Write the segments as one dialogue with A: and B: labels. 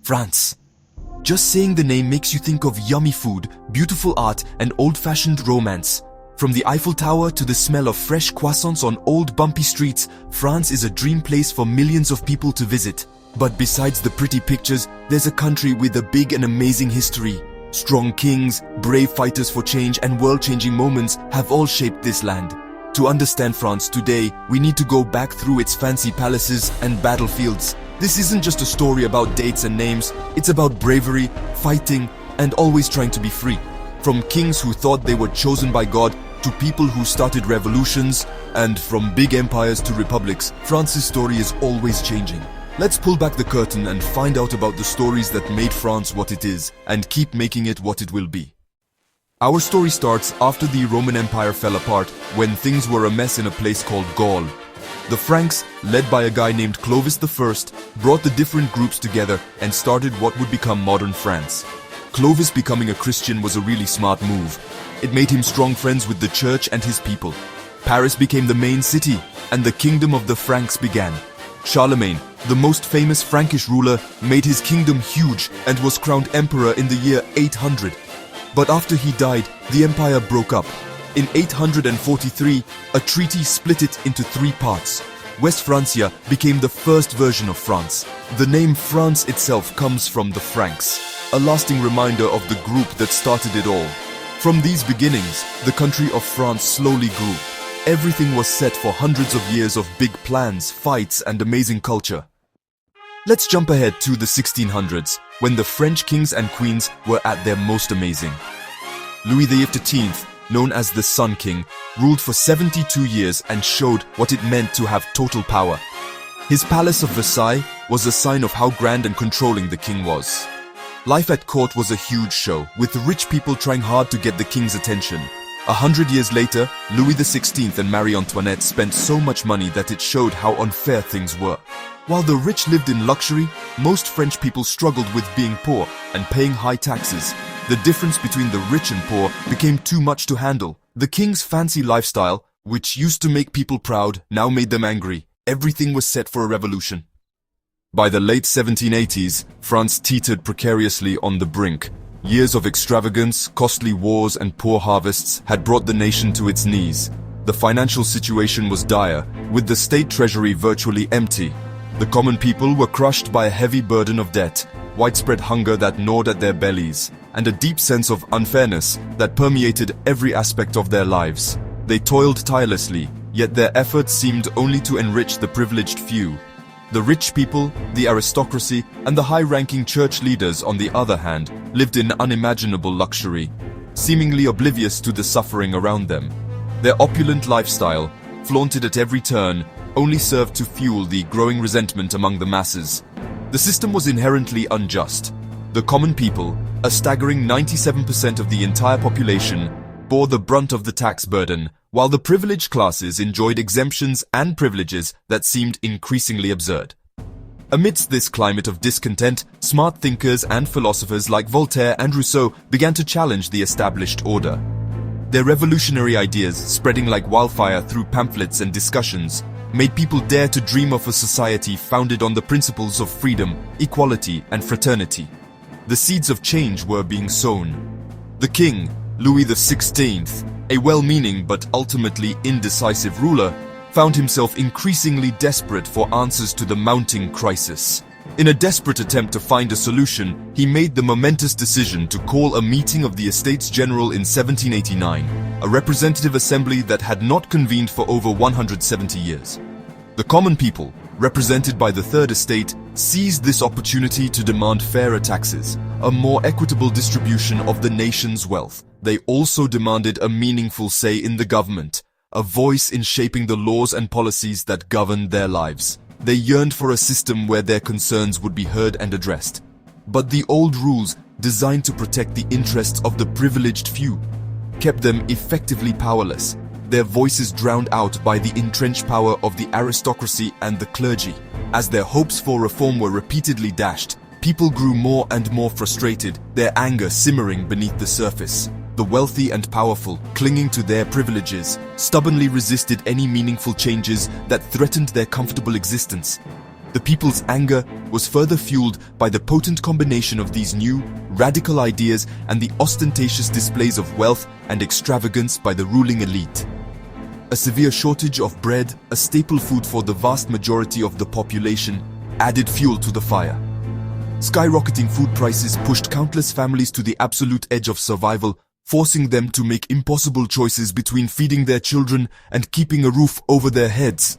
A: France. Just saying the name makes you think of yummy food, beautiful art, and old-fashioned romance. From the Eiffel Tower to the smell of fresh croissants on old bumpy streets, France is a dream place for millions of people to visit. But besides the pretty pictures, there's a country with a big and amazing history. Strong kings, brave fighters for change, and world-changing moments have all shaped this land. To understand France today, we need to go back through its fancy palaces and battlefields. This isn't just a story about dates and names, it's about bravery, fighting, and always trying to be free. From kings who thought they were chosen by God, to people who started revolutions, and from big empires to republics, France's story is always changing. Let's pull back the curtain and find out about the stories that made France what it is, and keep making it what it will be. Our story starts after the Roman Empire fell apart, when things were a mess in a place called Gaul. The Franks, led by a guy named Clovis I, brought the different groups together and started what would become modern France. Clovis becoming a Christian was a really smart move. It made him strong friends with the church and his people. Paris became the main city, and the kingdom of the Franks began. Charlemagne, the most famous Frankish ruler, made his kingdom huge and was crowned emperor in the year 800. But after he died, the empire broke up. In 843, a treaty split it into three parts. West Francia became the first version of France. The name France itself comes from the Franks, a lasting reminder of the group that started it all. From these beginnings, the country of France slowly grew. Everything was set for hundreds of years of big plans, fights, and amazing culture. Let's jump ahead to the 1600s, when the French kings and queens were at their most amazing. Louis XV, known as the Sun King, ruled for 72 years and showed what it meant to have total power. His palace of Versailles was a sign of how grand and controlling the king was. Life at court was a huge show, with rich people trying hard to get the king's attention. 100 years later, Louis XVI and Marie Antoinette spent so much money that it showed how unfair things were. While the rich lived in luxury, most French people struggled with being poor and paying high taxes. The difference between the rich and poor became too much to handle. The king's fancy lifestyle, which used to make people proud, now made them angry. Everything was set for a revolution. By the late 1780s, France teetered precariously on the brink. Years of extravagance, costly wars, and poor harvests had brought the nation to its knees. The financial situation was dire, with the state treasury virtually empty. The common people were crushed by a heavy burden of debt, widespread hunger that gnawed at their bellies, and a deep sense of unfairness that permeated every aspect of their lives. They toiled tirelessly, yet their efforts seemed only to enrich the privileged few. The rich people, the aristocracy, and the high-ranking church leaders, on the other hand, lived in unimaginable luxury, seemingly oblivious to the suffering around them. Their opulent lifestyle, flaunted at every turn, only served to fuel the growing resentment among the masses. The system was inherently unjust. The common people, a staggering 97% of the entire population, bore the brunt of the tax burden, while the privileged classes enjoyed exemptions and privileges that seemed increasingly absurd. Amidst this climate of discontent, smart thinkers and philosophers like Voltaire and Rousseau began to challenge the established order. Their revolutionary ideas, spreading like wildfire through pamphlets and discussions, made people dare to dream of a society founded on the principles of freedom, equality, and fraternity. The seeds of change were being sown. The king, Louis XVI, a well-meaning but ultimately indecisive ruler, found himself increasingly desperate for answers to the mounting crisis. In a desperate attempt to find a solution, he made the momentous decision to call a meeting of the Estates General in 1789, a representative assembly that had not convened for over 170 years. The common people, represented by the Third Estate, seized this opportunity to demand fairer taxes, a more equitable distribution of the nation's wealth. They also demanded a meaningful say in the government, a voice in shaping the laws and policies that governed their lives. They yearned for a system where their concerns would be heard and addressed. But the old rules, designed to protect the interests of the privileged few, kept them effectively powerless, their voices drowned out by the entrenched power of the aristocracy and the clergy. As their hopes for reform were repeatedly dashed, people grew more and more frustrated, their anger simmering beneath the surface. The wealthy and powerful, clinging to their privileges, stubbornly resisted any meaningful changes that threatened their comfortable existence. The people's anger was further fueled by the potent combination of these new, radical ideas and the ostentatious displays of wealth and extravagance by the ruling elite. A severe shortage of bread, a staple food for the vast majority of the population, added fuel to the fire. Skyrocketing food prices pushed countless families to the absolute edge of survival, forcing them to make impossible choices between feeding their children and keeping a roof over their heads.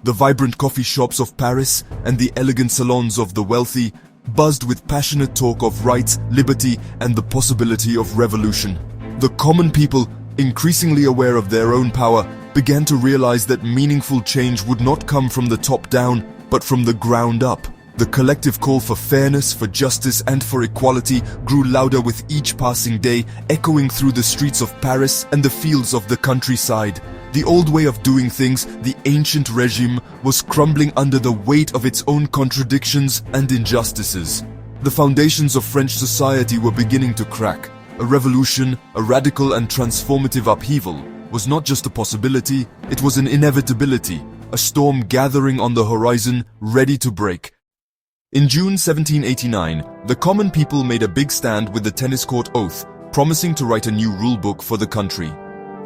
A: The vibrant coffee shops of Paris and the elegant salons of the wealthy buzzed with passionate talk of rights, liberty, and the possibility of revolution. The common people, increasingly aware of their own power, began to realize that meaningful change would not come from the top down, but from the ground up. The collective call for fairness, for justice, and for equality grew louder with each passing day, echoing through the streets of Paris and the fields of the countryside. The old way of doing things, the ancient regime, was crumbling under the weight of its own contradictions and injustices. The foundations of French society were beginning to crack. A revolution, a radical and transformative upheaval, was not just a possibility, it was an inevitability, a storm gathering on the horizon, ready to break. In June 1789, the common people made a big stand with the tennis court oath, promising to write a new rulebook for the country.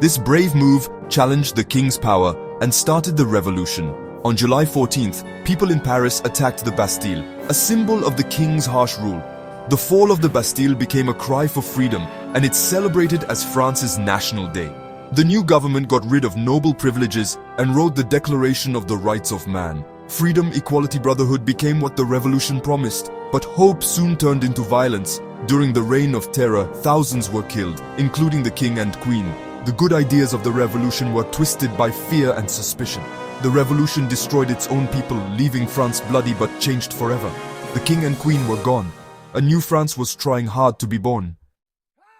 A: This brave move challenged the king's power and started the revolution. On July 14th, people in Paris attacked the Bastille, a symbol of the king's harsh rule. The fall of the Bastille became a cry for freedom, and it's celebrated as France's national day. The new government got rid of noble privileges and wrote the Declaration of the Rights of Man. Freedom, equality, brotherhood became what the revolution promised, but hope soon turned into violence. During the reign of terror, thousands were killed, including the king and queen. The good ideas of the revolution were twisted by fear and suspicion. The revolution destroyed its own people, leaving France bloody but changed forever. The king and queen were gone. A new France was trying hard to be born.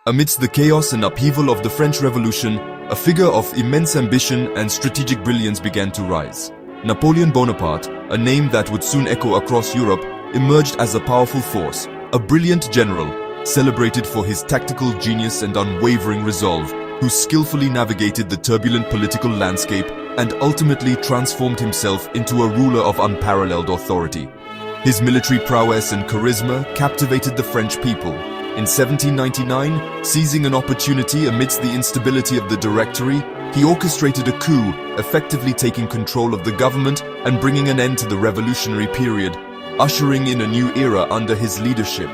A: Amidst the chaos and upheaval of the French Revolution, a figure of immense ambition and strategic brilliance began to rise. Napoleon Bonaparte, a name that would soon echo across Europe, emerged as a powerful force, a brilliant general, celebrated for his tactical genius and unwavering resolve, who skillfully navigated the turbulent political landscape and ultimately transformed himself into a ruler of unparalleled authority. His military prowess and charisma captivated the French people. In 1799, seizing an opportunity amidst the instability of the Directory, he orchestrated a coup, effectively taking control of the government and bringing an end to the revolutionary period, ushering in a new era under his leadership.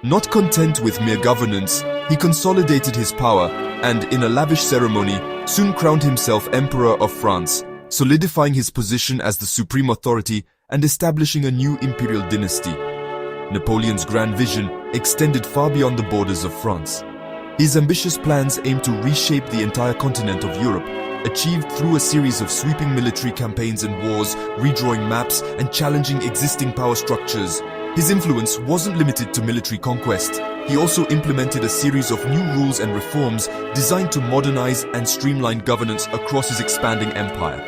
A: Not content with mere governance, he consolidated his power and, in a lavish ceremony, soon crowned himself Emperor of France, solidifying his position as the supreme authority and establishing a new imperial dynasty. Napoleon's grand vision extended far beyond the borders of France. His ambitious plans aimed to reshape the entire continent of Europe, achieved through a series of sweeping military campaigns and wars, redrawing maps, and challenging existing power structures. His influence wasn't limited to military conquest. He also implemented a series of new rules and reforms designed to modernize and streamline governance across his expanding empire.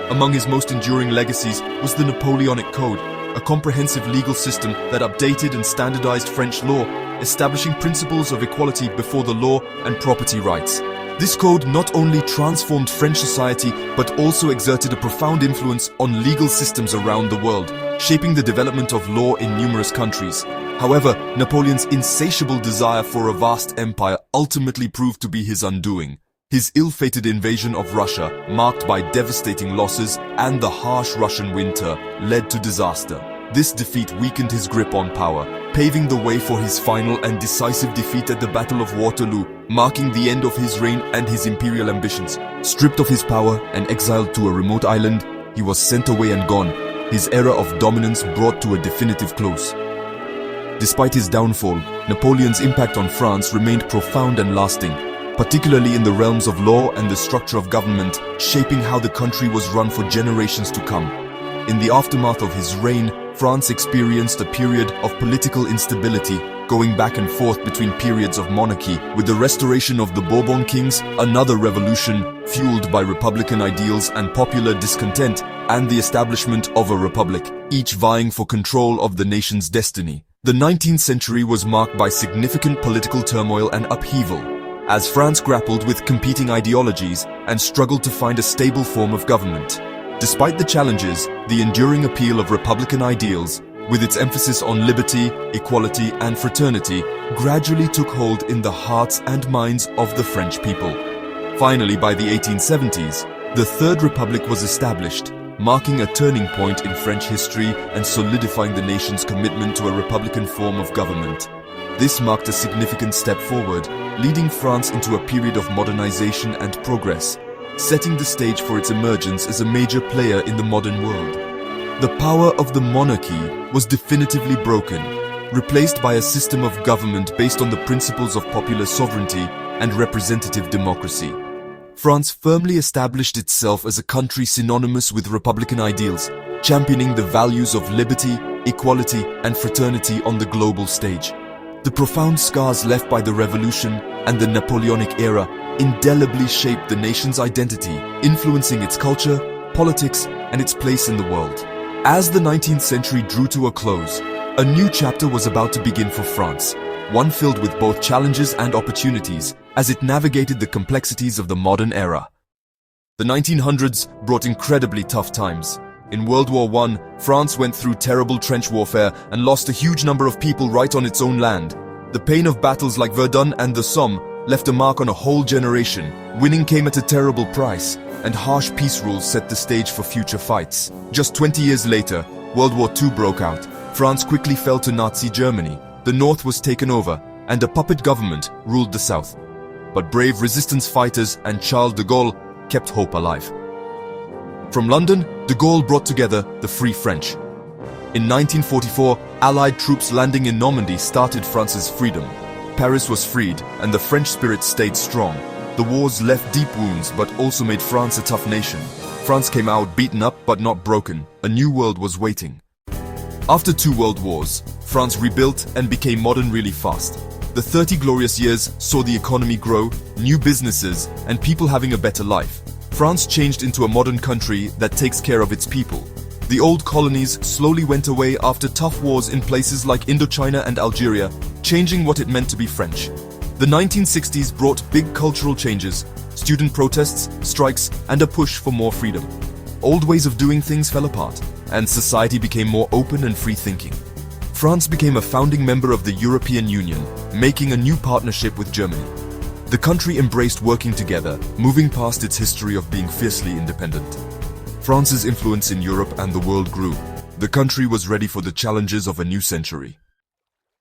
A: Among his most enduring legacies was the Napoleonic Code, a comprehensive legal system that updated and standardized French law, establishing principles of equality before the law and property rights. This code not only transformed French society, but also exerted a profound influence on legal systems around the world, shaping the development of law in numerous countries. However, Napoleon's insatiable desire for a vast empire ultimately proved to be his undoing. His ill-fated invasion of Russia, marked by devastating losses and the harsh Russian winter, led to disaster. This defeat weakened his grip on power, paving the way for his final and decisive defeat at the Battle of Waterloo, marking the end of his reign and his imperial ambitions. Stripped of his power and exiled to a remote island, he was sent away and gone, his era of dominance brought to a definitive close. Despite his downfall, Napoleon's impact on France remained profound and lasting, particularly in the realms of law and the structure of government, shaping how the country was run for generations to come. In the aftermath of his reign, France experienced a period of political instability, going back and forth between periods of monarchy. With the restoration of the Bourbon kings, another revolution fueled by republican ideals and popular discontent, and the establishment of a republic, each vying for control of the nation's destiny. The 19th century was marked by significant political turmoil and upheaval, as France grappled with competing ideologies and struggled to find a stable form of government. Despite the challenges, the enduring appeal of Republican ideals, with its emphasis on liberty, equality, and fraternity, gradually took hold in the hearts and minds of the French people. Finally, by the 1870s, the Third Republic was established, marking a turning point in French history and solidifying the nation's commitment to a republican form of government. This marked a significant step forward, leading France into a period of modernization and progress, setting the stage for its emergence as a major player in the modern world. The power of the monarchy was definitively broken, replaced by a system of government based on the principles of popular sovereignty and representative democracy. France firmly established itself as a country synonymous with republican ideals, championing the values of liberty, equality, and fraternity on the global stage. The profound scars left by the Revolution and the Napoleonic era indelibly shaped the nation's identity, influencing its culture, politics, and its place in the world. As the 19th century drew to a close, a new chapter was about to begin for France, one filled with both challenges and opportunities as it navigated the complexities of the modern era. The 1900s brought incredibly tough times. In World War I, France went through terrible trench warfare and lost a huge number of people right on its own land. The pain of battles like Verdun and the Somme left a mark on a whole generation. Winning came at a terrible price, and harsh peace rules set the stage for future fights. Just 20 years later, World War II broke out. France quickly fell to Nazi Germany. The North was taken over, and a puppet government ruled the South. But brave resistance fighters and Charles de Gaulle kept hope alive. From London, de Gaulle brought together the Free French. In 1944, Allied troops landing in Normandy started France's freedom. Paris was freed, and the French spirit stayed strong. The wars left deep wounds, but also made France a tough nation. France came out beaten up, but not broken. A new world was waiting. After 2 world wars, France rebuilt and became modern really fast. The 30 glorious years saw the economy grow, new businesses, and people having a better life. France changed into a modern country that takes care of its people. The old colonies slowly went away after tough wars in places like Indochina and Algeria, changing what it meant to be French. The 1960s brought big cultural changes, student protests, strikes, and a push for more freedom. Old ways of doing things fell apart, and society became more open and free-thinking. France became a founding member of the European Union, making a new partnership with Germany. The country embraced working together, moving past its history of being fiercely independent. France's influence in Europe and the world grew. The country was ready for the challenges of a new century.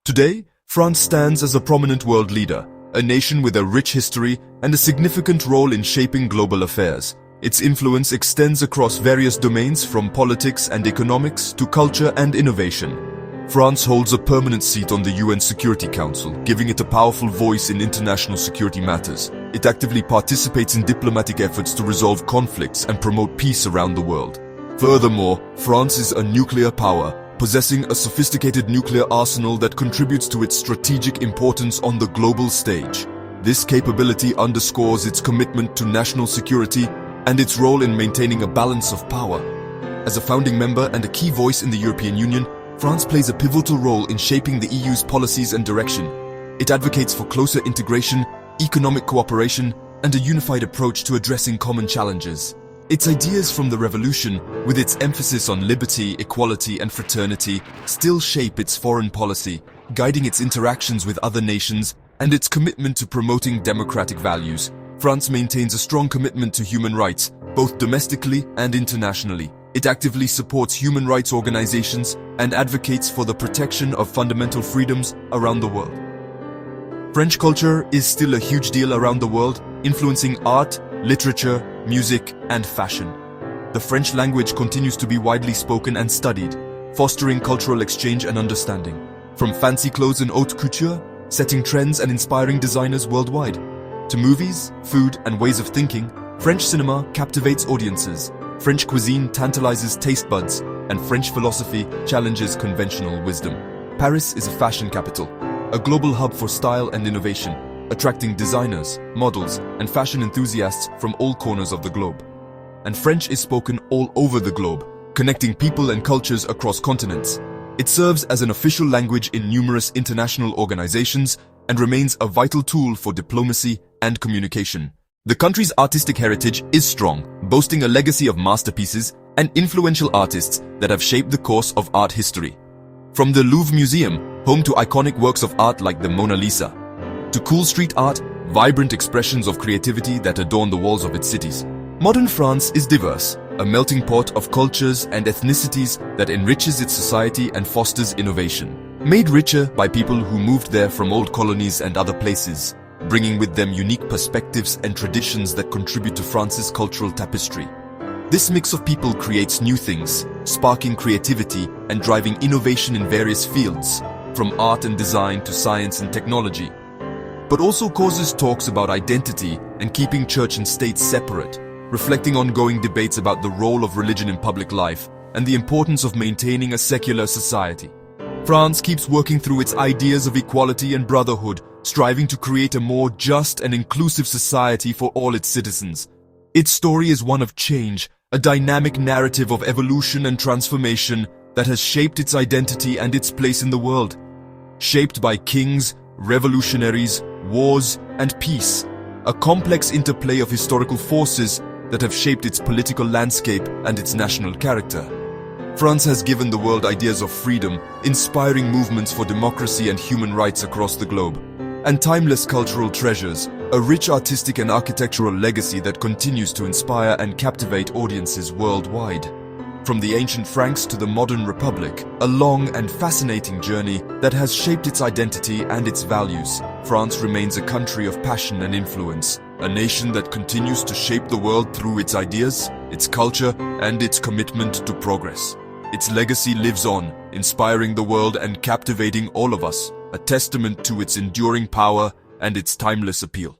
A: Today, France stands as a prominent world leader, a nation with a rich history and a significant role in shaping global affairs. Its influence extends across various domains from politics and economics to culture and innovation. France holds a permanent seat on the UN Security Council, giving it a powerful voice in international security matters. It actively participates in diplomatic efforts to resolve conflicts and promote peace around the world. Furthermore, France is a nuclear power, possessing a sophisticated nuclear arsenal that contributes to its strategic importance on the global stage. This capability underscores its commitment to national security and its role in maintaining a balance of power. As a founding member and a key voice in the European Union, France plays a pivotal role in shaping the EU's policies and direction. It advocates for closer integration, economic cooperation, and a unified approach to addressing common challenges. Its ideas from the Revolution, with its emphasis on liberty, equality, and fraternity, still shape its foreign policy, guiding its interactions with other nations and its commitment to promoting democratic values. France maintains a strong commitment to human rights, both domestically and internationally. It actively supports human rights organizations and advocates for the protection of fundamental freedoms around the world. French culture is still a huge deal around the world, influencing art, literature, music, and fashion. The French language continues to be widely spoken and studied, fostering cultural exchange and understanding. From fancy clothes and haute couture, setting trends and inspiring designers worldwide, to movies, food, and ways of thinking, French cinema captivates audiences. French cuisine tantalizes taste buds, and French philosophy challenges conventional wisdom. Paris is a fashion capital, a global hub for style and innovation, attracting designers, models, and fashion enthusiasts from all corners of the globe. And French is spoken all over the globe, connecting people and cultures across continents. It serves as an official language in numerous international organizations and remains a vital tool for diplomacy and communication. The country's artistic heritage is strong, boasting a legacy of masterpieces, and influential artists that have shaped the course of art history. From the Louvre Museum, home to iconic works of art like the Mona Lisa, to cool street art, vibrant expressions of creativity that adorn the walls of its cities. Modern France is diverse, a melting pot of cultures and ethnicities that enriches its society and fosters innovation. Made richer by people who moved there from old colonies and other places, bringing with them unique perspectives and traditions that contribute to France's cultural tapestry. This mix of people creates new things, sparking creativity and driving innovation in various fields, from art and design to science and technology, but also causes talks about identity and keeping church and state separate, reflecting ongoing debates about the role of religion in public life and the importance of maintaining a secular society. France keeps working through its ideas of equality and brotherhood, striving to create a more just and inclusive society for all its citizens. Its story is one of change, a dynamic narrative of evolution and transformation that has shaped its identity and its place in the world. Shaped by kings, revolutionaries, wars, and peace, a complex interplay of historical forces that have shaped its political landscape and its national character. France has given the world ideas of freedom, inspiring movements for democracy and human rights across the globe, and timeless cultural treasures, a rich artistic and architectural legacy that continues to inspire and captivate audiences worldwide. From the ancient Franks to the modern Republic, a long and fascinating journey that has shaped its identity and its values. France remains a country of passion and influence, a nation that continues to shape the world through its ideas, its culture, and its commitment to progress. Its legacy lives on, inspiring the world and captivating all of us, a testament to its enduring power and its timeless appeal.